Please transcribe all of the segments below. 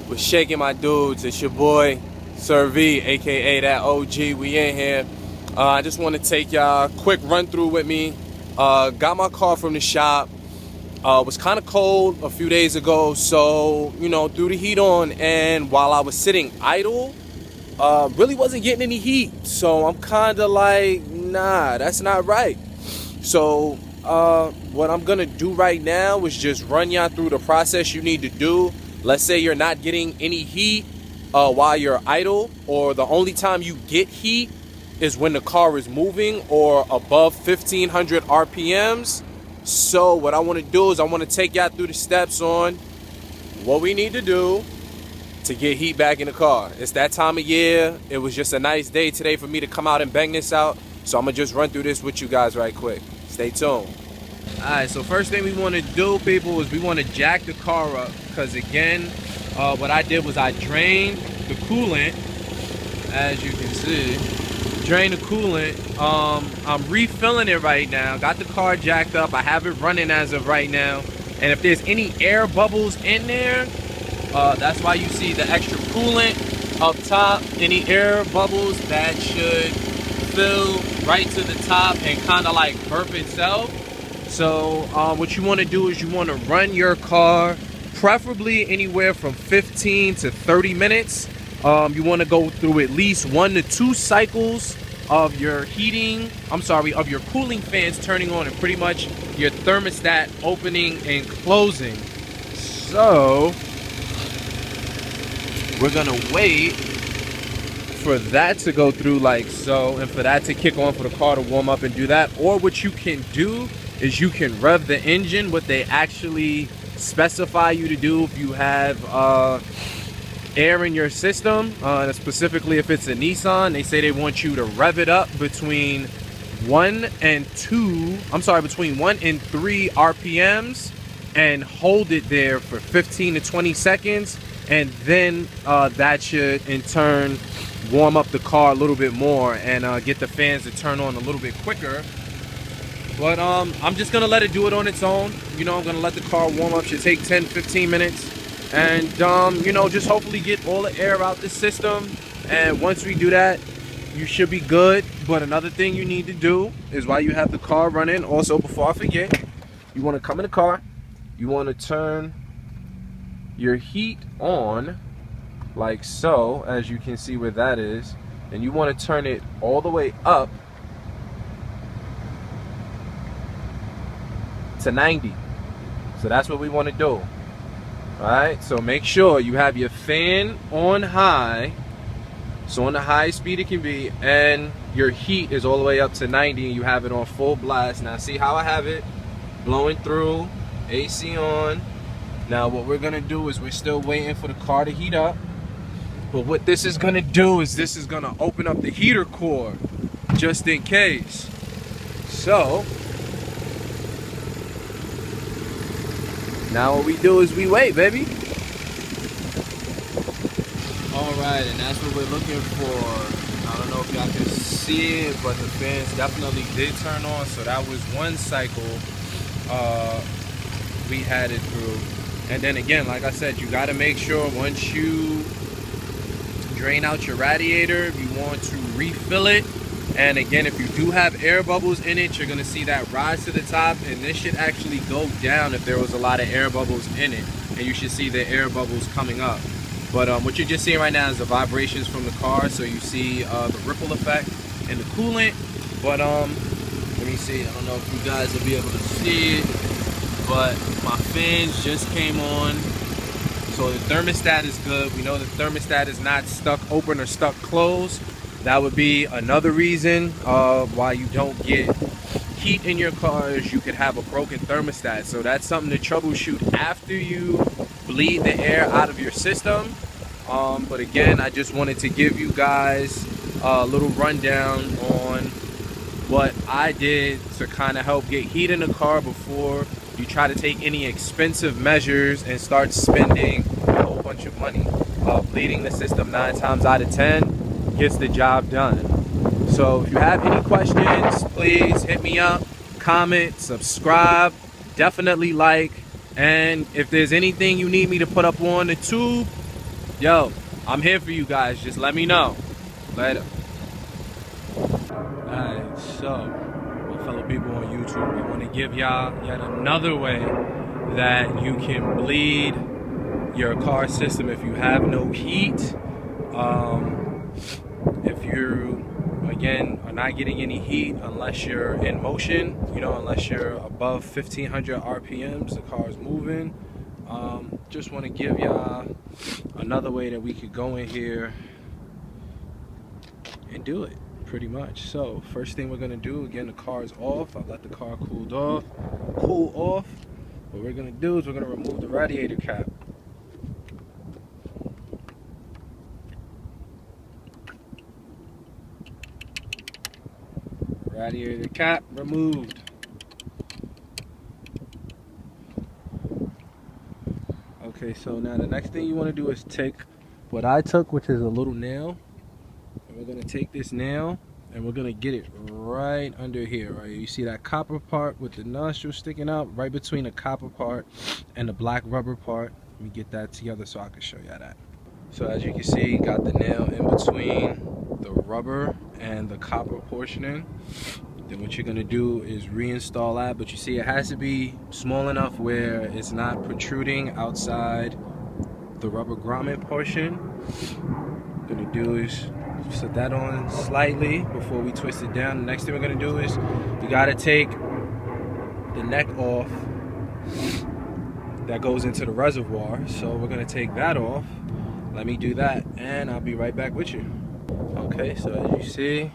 We're shaking my dudes. It's your boy Sir V, aka that OG. We in here. I just want to take y'all quick run through with me. Got my car from the shop. Was kind of cold a few days ago, so threw the heat on, and while I was sitting idle, really wasn't getting any heat. So I'm kind of like, nah, that's not right. So what I'm gonna do right now is just run y'all through the process you need to do. Let's say you're not getting any heat while you're idle, or the only time you get heat is when the car is moving or above 1500 RPMs. So what I want to do is I want to take y'all through the steps on what we need to do to get heat back in the car. It's that time of year. It was just a nice day today for me to come out and bang this out. So I'm going to just run through this with you guys right quick. Stay tuned. Alright, so first thing we want to do, people, is we want to jack the car up. Because again, what I did was I drained the coolant, as you can see. Drain the coolant. I'm refilling it right now. Got the car jacked up. I have it running as of right now. And if there's any air bubbles in there, that's why you see the extra coolant up top. Any air bubbles, that should fill right to the top and kind of like burp itself. So what you want to do is you want to run your car preferably anywhere from 15 to 30 minutes. You want to go through at least 1 to 2 cycles of your of your cooling fans turning on, and pretty much your thermostat opening and closing. So we're gonna wait for that to go through like so, and for that to kick on, for the car to warm up and do that. Or what you can do is you can rev the engine, what they actually specify you to do if you have air in your system, specifically if it's a Nissan. They say they want you to rev it up between 1 and 3 RPMs and hold it there for 15 to 20 seconds, and then that should in turn warm up the car a little bit more and get the fans to turn on a little bit quicker. But I'm just gonna let it do it on its own. I'm gonna let the car warm up. Should take 10-15 minutes. And just hopefully get all the air out the system. And once we do that, you should be good. But another thing you need to do is, while you have the car running, also before I forget, you want to come in the car, you want to turn your heat on like so, as you can see where that is, and you want to turn it all the way up to 90. So that's what we want to do. Alright, so make sure you have your fan on high, so on the highest speed it can be, and your heat is all the way up to 90, and you have it on full blast. Now see how I have it blowing through, AC on. Now what we're gonna do is we're still waiting for the car to heat up, but what this is gonna do is this is gonna open up the heater core just in case. So now what we do is we wait, baby. Alright, and that's what we're looking for. I don't know if y'all can see it, but the fans definitely did turn on. So that was 1 cycle we had it through. And then again, like I said, you got to make sure once you drain out your radiator, you want to refill it. And again, if you do have air bubbles in it, you're going to see that rise to the top, and this should actually go down if there was a lot of air bubbles in it, and you should see the air bubbles coming up. But what you're just seeing right now is the vibrations from the car, so you see the ripple effect in the coolant. But let me see, I don't know if you guys will be able to see it, but my fans just came on. So the thermostat is good. We know the thermostat is not stuck open or stuck closed. That would be another reason why you don't get heat in your car, is you could have a broken thermostat. So that's something to troubleshoot after you bleed the air out of your system. But again, I just wanted to give you guys a little rundown on what I did to kind of help get heat in the car before you try to take any expensive measures and start spending a whole bunch of money. Bleeding the system 9 times out of 10 gets the job done. So if you have any questions, please hit me up, comment, subscribe, definitely like, and if there's anything you need me to put up on the tube, Yo, I'm here for you guys. Just let me know. Later. Alright, so my fellow people on YouTube, I want to give y'all yet another way that you can bleed your car system if you have no heat. If you, again, are not getting any heat unless you're in motion, you know, unless you're above 1500 RPMs, the car is moving. Just want to give y'all another way that we could go in here and do it, pretty much. So first thing we're gonna do, again, the car is off. I've let the car cool off. What we're gonna do is we're gonna remove the radiator cap. Radiator cap removed. Okay, so now the next thing you want to do is take what I took, which is a little nail, and we're going to take this nail and we're going to get it right under here, right? You see that copper part with the nostril sticking out right between the copper part and the black rubber part. Let me get that together so I can show you that. So as you can see, got the nail in between the rubber and the copper portioning. Then what you're going to do is reinstall that, but you see it has to be small enough where it's not protruding outside the rubber grommet portion. What we're going to do is set that on slightly before we twist it down. The next thing we're going to do is we got to take the neck off that goes into the reservoir. So we're going to take that off. Let me do that and I'll be right back with you. Okay, so as you see,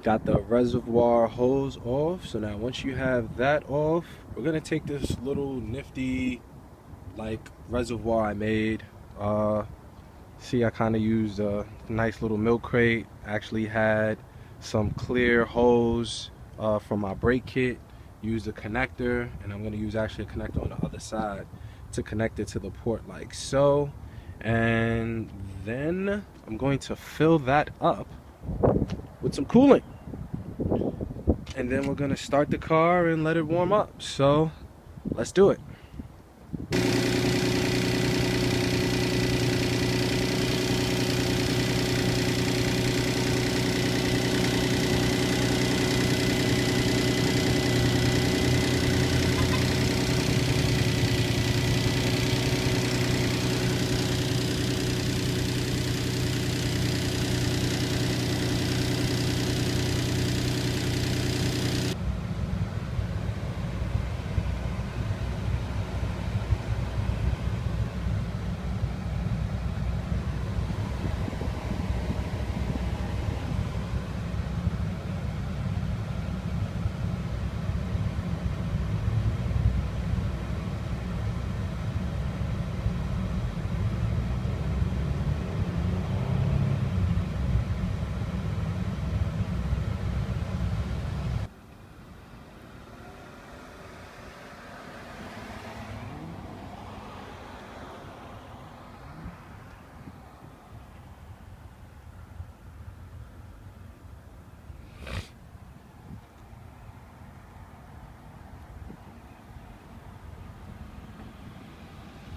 got the reservoir hose off. So now once you have that off, we're gonna take this little nifty like reservoir I made. See, I kind of used a nice little milk crate. Actually had some clear hose from my brake kit. Used a connector, and I'm gonna use actually a connector on the other side to connect it to the port like so. And then I'm going to fill that up with some coolant. And then we're gonna start the car and let it warm up. So let's do it.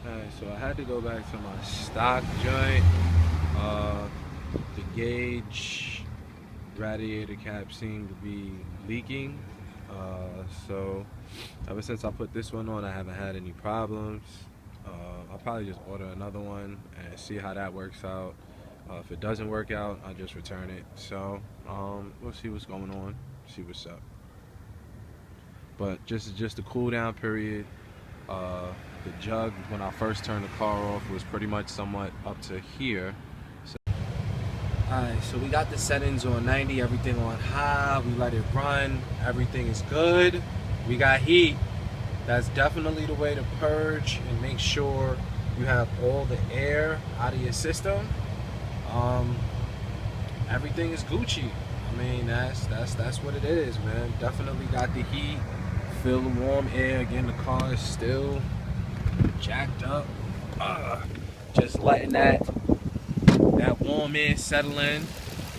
Alright, so I had to go back to my stock joint. The gauge radiator cap seemed to be leaking. So ever since I put this one on, I haven't had any problems. I'll probably just order another one and see how that works out. If it doesn't work out, I'll just return it. So we'll see what's going on, see what's up. But just a cool down period. The jug, when I first turned the car off, was pretty much somewhat up to here. Alright, so we got the settings on 90, everything on high, we let it run, everything is good. We got heat. That's definitely the way to purge and make sure you have all the air out of your system. Everything is Gucci. I mean, that's what it is, man. Definitely got the heat, feel the warm air. Again, the car is still jacked up. Just letting that warm air settle in.